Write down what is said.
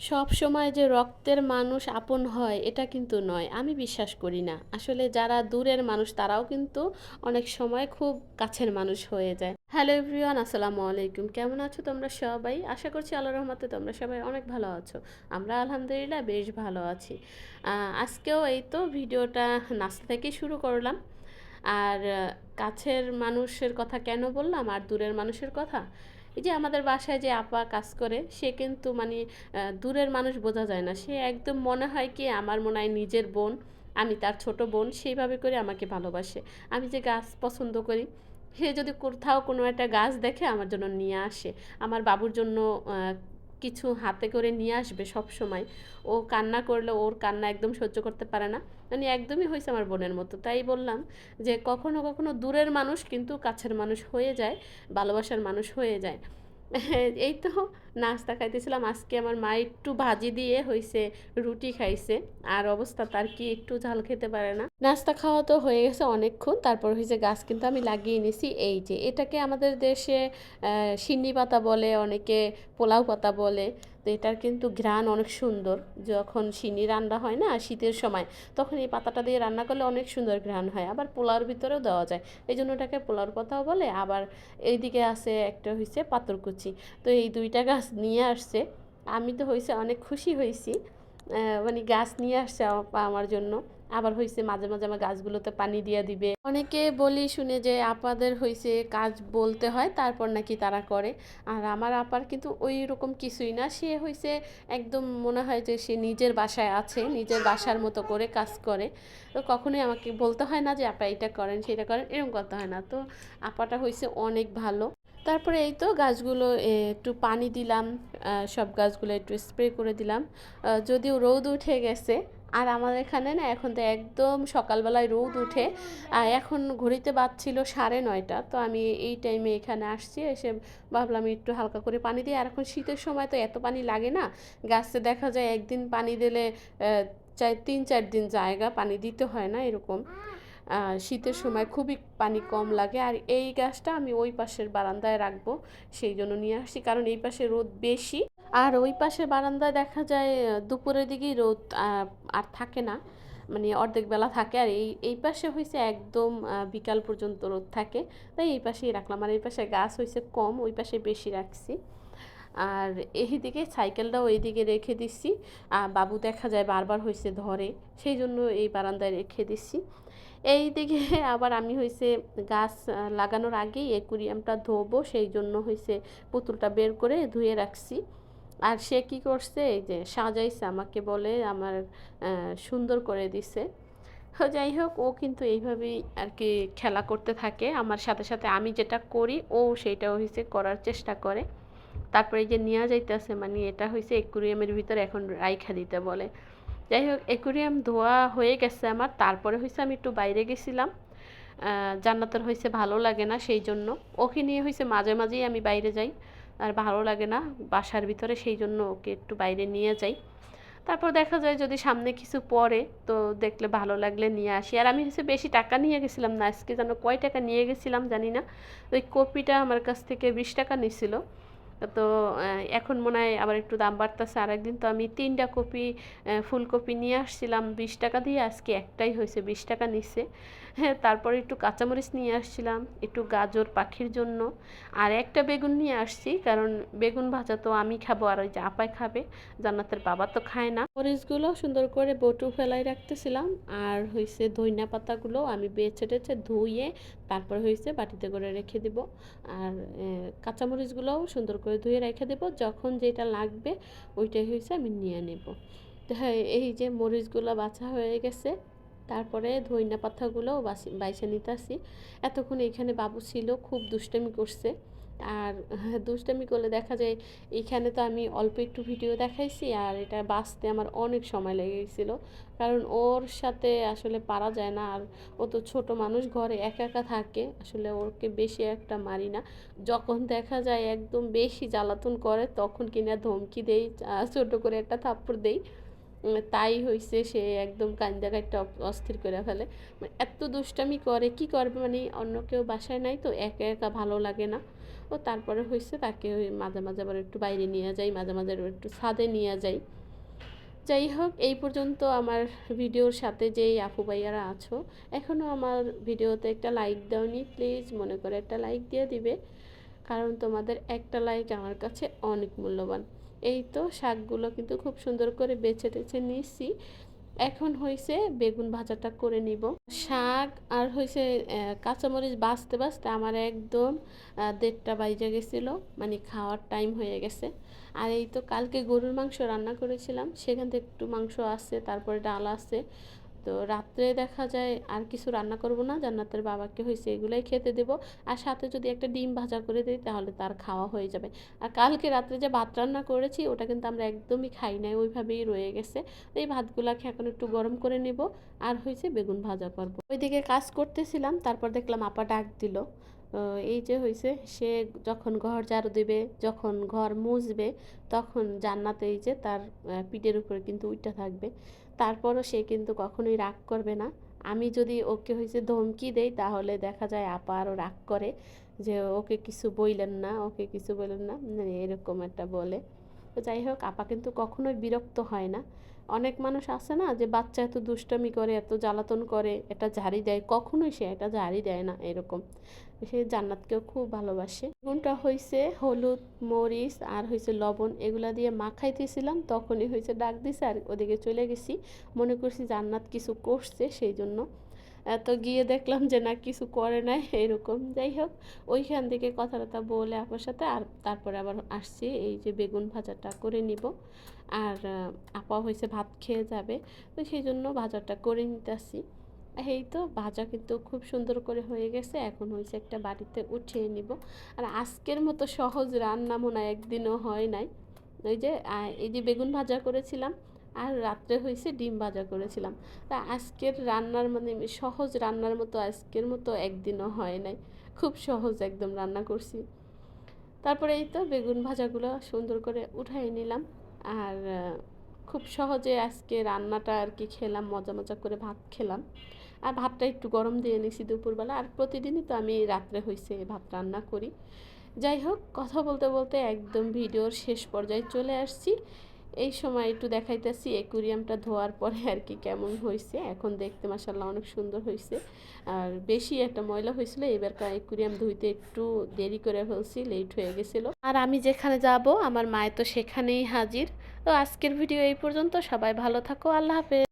সব সময় যে রক্তের মানুষ আপন হয় এটা কিন্তু নয়, আমি বিশ্বাস করি না। আসলে যারা দূরের মানুষ তারাও কিন্তু অনেক সময় খুব কাছের মানুষ হয়ে যায়। হ্যালো এভরিওয়ান, আসসালামু আলাইকুম। কেমন আছো তোমরা সবাই? আশা করছি আল্লাহর রহমতে তোমরা সবাই অনেক ভালো আছো। আমরা আলহামদুলিল্লাহ বেশ ভালো আছি। আজকেও এই তো ভিডিওটা নাস্তা থেকেই শুরু করলাম। আর কাছের মানুষের কথা কেন বললাম আর দূরের মানুষের কথা, এই যে আমাদের বাসায় যে আপা কাজ করে সে কিন্তু মানে দূরের মানুষ বোঝা যায় না, সে একদম মনে হয় কি আমার মনে হয় নিজের বোন, আমি তার ছোট বোন, সেইভাবে করে আমাকে ভালোবাসে। আমি যে গাছ পছন্দ করি, সে যদি কোথাও কোনো একটা গাছ দেখে আমার জন্য নিয়ে আসে, আমার বাবুর জন্য কিছু হাতে করে নিয়ে আসবে সব সময়। ও কান্না করলে ওর কান্না একদম সহ্য করতে পারে না, মানে একদমই হয়েছে আমার বোনের মতো। তাই বললাম যে কখনো কখনো দূরের মানুষ কিন্তু কাছের মানুষ হয়ে যায়, ভালোবাসার মানুষ হয়ে যায়। এই তো নাস্তা খাইতেছিলাম, আজকে আমার মা একটু ভাজি দিয়ে হইছে রুটি খাইছে। আর অবস্থা তার কি, একটু ঝাল খেতে পারে না। নাস্তা খাওয়া তো হয়ে গেছে অনেকক্ষণ, তারপর হয়েছে গাছ কিন্তু আমি লাগিয়ে নিছি। এই যে এটাকে আমাদের দেশে সিন্নি পাতা বলে, অনেকে পোলাও পাতা বলে। তো এটার কিন্তু ঘ্রাণ অনেক সুন্দর। যখন সিন্নি রান্না হয় না শীতের সময়, তখন এই পাতাটা দিয়ে রান্না করলে অনেক সুন্দর ঘ্রাণ হয়, আবার পোলাওর ভিতরেও দেওয়া যায়। এই জন্য এটাকে পোলাওর পাতাও বলে। আবার এইদিকে আছে একটা হয়েছে পাথরকুচি। তো এই দুইটা গাছ নিয়ে আসছে। আমি তো হয়েছে অনেক খুশি হয়েছি, মানে গাছ নিয়ে আসছে আমার জন্য। আবার হয়েছে মাঝে মাঝে আমার গাছগুলোতে পানি দিয়ে দিবে। অনেকে বলি শুনে যে আপাদের হয়েছে কাজ বলতে হয় তারপর নাকি তারা করে। আর আমার আপার কিন্তু ওই রকম কিছুই না, সে হয়েছে একদম মনে হয় যে সে নিজের বাসায় আছে, নিজের বাসার মতো করে কাজ করে। তো কখনোই আমাকে বলতে হয় না যে আপা এটা করেন সেটা করেন, এরকম করতে হয় না। তো আপাটা হয়েছে অনেক ভালো। তারপরে এই তো গাছগুলো একটু পানি দিলাম, সব গাছগুলো একটু স্প্রে করে দিলাম। যদিও রোদ উঠে গেছে, আর আমাদের এখানে না এখন তো একদম সকালবেলায় রোদ উঠে। আর এখন ঘড়িতে বাজছিল 9:30। তো আমি এই টাইমে এখানে আসছি, এসে ভাবলাম একটু হালকা করে পানি দিই। আর এখন শীতের সময় তো এত পানি লাগে না, গাছে দেখা যায় একদিন পানি দিলে 3-4 দিন জায়গা পানি দিতে হয় না এরকম। শীতের সময় খুবই পানি কম লাগে। আর এই গাছটা আমি ওই পাশের বারান্দায় রাখবো, সেই জন্য নিয়ে আসছি, কারণ এই পাশে রোদ বেশি। আর ওই পাশের বারান্দায় দেখা যায় দুপুরের দিকেই রোদ আর থাকে না, মানে অর্ধেক বেলা থাকে। আর এই এই পাশে হয়েছে একদম বিকাল পর্যন্ত রোদ থাকে। তাই এই পাশেই রাখলাম। আর এই পাশে গাছ হয়েছে কম, ওই পাশে বেশি রাখছি। আর এইদিকে সাইকেলটাও এইদিকে রেখে দিচ্ছি। বাবু দেখা যায় বারবার হয়েছে ধরে, সেই জন্য এই বারান্দায় রেখে দিচ্ছি। এই দিকে আবার আমি হয়েছে গাছ লাগানোর আগেই অ্যাকুরিয়ামটা ধোবো, সেই জন্য হয়েছে পুতুলটা বের করে ধুয়ে রাখছি। আর সে কি করছে, এই যে সাজাইছে, আমাকে বলে আমার সুন্দর করে দিছে। যাই হোক, ও কিন্তু এইভাবেই আর কি খেলা করতে থাকে আমার সাথে সাথে। আমি যেটা করি ও সেইটাও হয়েছে করার চেষ্টা করে। তারপরে এই যে নিয়ে যাইতেছে, মানে এটা হয়েছে অ্যাকুরিয়ামের ভিতরে এখন রাইখা দিতে বলে। যাই হোক, অ্যাকুরিয়াম ধোয়া হয়ে গেছে আমার। তারপরে হয়েছে আমি একটু বাইরে গেছিলাম, জান্নাতের হয়েছে ভালো লাগে না, সেই জন্য ওকে নিয়ে হয়েছে মাঝে মাঝেই আমি বাইরে যাই। আর ভালো লাগে না বাসার ভিতরে, সেই জন্য ওকে একটু বাইরে নিয়ে যাই। তারপর দেখা যায় যদি সামনে কিছু পড়ে, তো দেখলে ভালো লাগলে নিয়ে আসি। আর আমি হচ্ছে বেশি টাকা নিয়ে গেছিলাম না আজকে, যেন কয় টাকা নিয়ে গেছিলাম জানি না। ওই কপিটা আমার কাছ থেকে 20 টাকা নিছিল। তো এখন মনে হয় আবার একটু দাম বাড়তেছে। আরেকদিন তো আমি 3টা কপি ফুলকপি নিয়ে আসছিলাম 20 টাকা দিয়ে, আজকে একটাই হয়েছে 20 টাকা নিচ্ছে। হ্যাঁ, তারপরে একটু কাঁচামরিচ নিয়ে আসছিলাম, একটু গাজর পাখির জন্য। আর একটা বেগুন নিয়ে আসছি, কারণ বেগুন ভাজা তো আমি খাবো আর ওই যে আপাই খাবে, জান্নাতের বাবা তো খায় না। মরিচগুলো সুন্দর করে বটু ফেলাই রাখতেছিলাম। আর হয়েছে ধইনা পাতাগুলো আমি বেছে টেছে ধুয়ে তারপর হয়েছে বাটিতে করে রেখে দিব। আর কাঁচামরিচগুলোও সুন্দর করে ধুয়ে রেখে দেবো, যখন যেটা লাগবে ওইটাই হয়েছে আমি নিয়ে নেব। তো হ্যাঁ, এই যে মরিচগুলো বাছা হয়ে গেছে, তারপরে ধইনা পাতাগুলোও বাইছে নিতেছি। এতক্ষণ এইখানে বাবু ছিল, খুব দুষ্টামি করছে। আর দুষ্টামি করলে দেখা যায়, এইখানে তো আমি অল্প একটু ভিডিও দেখাইছি, আর এটা বাঁচতে আমার অনেক সময় লেগে গেছিলো, কারণ ওর সাথে আসলে পারা যায় না। আর ও তো ছোট মানুষ, ঘরে একা একা থাকে, আসলে ওকে বেশি একটা মারি না। যখন দেখা যায় একদম বেশি জ্বালাতন করে, তখন কিনা ধমকি দেই, ছোট করে একটা থাপ্পড় দেই। তাই হইছে সে একদম কান্দা কাইটা অস্থির করে ফেলে। মানে এত দুষ্টামি করে, কি করবে, মানে অন্য কেউ বাসায় নাই তো, একা একা ভালো লাগে না। ও তারপরে হয়েছে তাকে ওই মাঝে মাঝে আবার একটু বাইরে নিয়ে যাই, মাঝে মাঝে একটু ছাদে নিয়ে যাই। যাই হোক, এই পর্যন্ত আমার ভিডিওর সাথে যেই আপু ভাইয়ারা আছো, এখনও আমার ভিডিওতে একটা লাইক দাওনি, প্লিজ মনে করে একটা লাইক দিয়ে দিবে, কারণ তোমাদের একটা লাইক আমার কাছে অনেক মূল্যবান। এই তো শাকগুলো কিন্তু খুব সুন্দর করে বেছে টেছে নিয়েছি। এখন হয়েছে বেগুন ভাজাটা করে নিব। শাক আর হয়েছে কাঁচামরিচ বাছতে বাছতে আমার একদম 1:30 বাইজে গেছিলো, মানে খাওয়ার টাইম হয়ে গেছে। আর এই তো কালকে গরুর মাংস রান্না করেছিলাম, সেখান থেকে একটু মাংস আছে, তারপরে ডাল আছে। তো রাত্রে দেখা যায় আর কিছু রান্না করব না, জান্নাতের বাবাকে হয়েছে এগুলাই খেতে দেব। আর সাথে যদি একটা ডিম ভাজা করে দিই তাহলে তার খাওয়া হয়ে যাবে। আর কালকে রাত্রে যে ভাত রান্না করেছি ওটা কিন্তু আমরা একদমই খাই নাই, ওইভাবেই রয়ে গেছে। তো এই ভাতগুলাকে এখন একটু গরম করে নেব, আর হয়েছে বেগুন ভাজা করব। ওইদিকে কাজ করতেছিলাম, তারপর দেখলাম আপা ডাক দিল। এই যে হয়েছে, সে যখন ঘর ঝাড়ু দেবে, যখন ঘর মুছবে, তখন জান্নাতে এই যে তার পিঠের উপরে কিন্তু উইঠা থাকবে। তারপরও সে কিন্তু কখনোই রাগ করবে না। আমি যদি ওকে হয়েছে ধমকি দেই তাহলে দেখা যায় আপা আরও রাগ করে, যে ওকে কিছু বইলেন না, ওকে কিছু বললেন না, মানে এরকম একটা বলে। তো যাই হোক, আপা কিন্তু কখনোই বিরক্ত হয় না। অনেক মানুষ আছে না যে বাচ্চা এত দুষ্টামি করে, এত জ্বালাতন করে, এটা ঝাড়ি দেয়, কখনোই সে এটা ঝাড়ি দেয় না এরকম। সে জান্নাতকেও খুব ভালোবাসে। বেগুনটা হয়েছে হলুদ মরিচ আর হয়েছে লবণ এগুলা দিয়ে মাখাইতেছিলাম, তখনই হয়েছে ডাক দিছে, আর ওদিকে চলে গেছি। মনে করছি জান্নাত কিছু করছে সেই জন্য। তো গিয়ে দেখলাম যে না, কিছু করে নাই এরকম। যাই হোক, ওইখান থেকে কথাবার্তা বলে আপনার সাথে, আর তারপরে আবার আসছি এই যে বেগুন ভাজাটা করে নিব। আর আপা হয়েছে ভাত খেয়ে যাবে, তো সেই জন্য ভাজাটা করে নিতেছি। এই তো ভাজা কিন্তু খুব সুন্দর করে হয়ে গেছে, এখন হয়েছে একটা বাটিতে উঠিয়ে নিব। আর আজকের মতো সহজ রান্না মনে হয় একদিনও হয় নাই। ওই যে এই যে বেগুন ভাজা করেছিলাম, আর রাত্রে হয়েছে ডিম ভাজা করেছিলাম। তা আজকের রান্নার মানে সহজ রান্নার মতো আজকের মতো একদিনও হয় নাই, খুব সহজ একদম রান্না করছি। তারপরে এই তো বেগুন ভাজাগুলো সুন্দর করে উঠাই নিলাম। আর খুব সহজে আজকে রান্নাটা আর কি খেলাম, মজা মজা করে ভাত খেলাম। আর ভাতটা একটু গরম দিয়ে নিছি দুপুরবেলা, আর প্রতিদিনই তো আমি রাত্রে হয়েছে ভাত রান্না করি। যাই হোক, কথা বলতে বলতে একদম ভিডিওর শেষ পর্যায়ে চলে আসছি। এই সময় একটু দেখাইতেছি অ্যাকুরিয়ামটা ধোয়ার পরে আর কি কেমন হয়েছে। এখন দেখতে মাশাআল্লাহ অনেক সুন্দর হয়েছে। আর বেশি একটা ময়লা হয়েছিল, এবারকার অ্যাকুরিয়াম ধুইতে একটু দেরি করে ফেলছি, লেট হয়ে গেছিলো। আর আমি যেখানে যাব আমার মায়ে তো সেখানেই হাজির। তো আজকের ভিডিও এই পর্যন্ত, সবাই ভালো থাকো, আল্লাহ হাফেজ।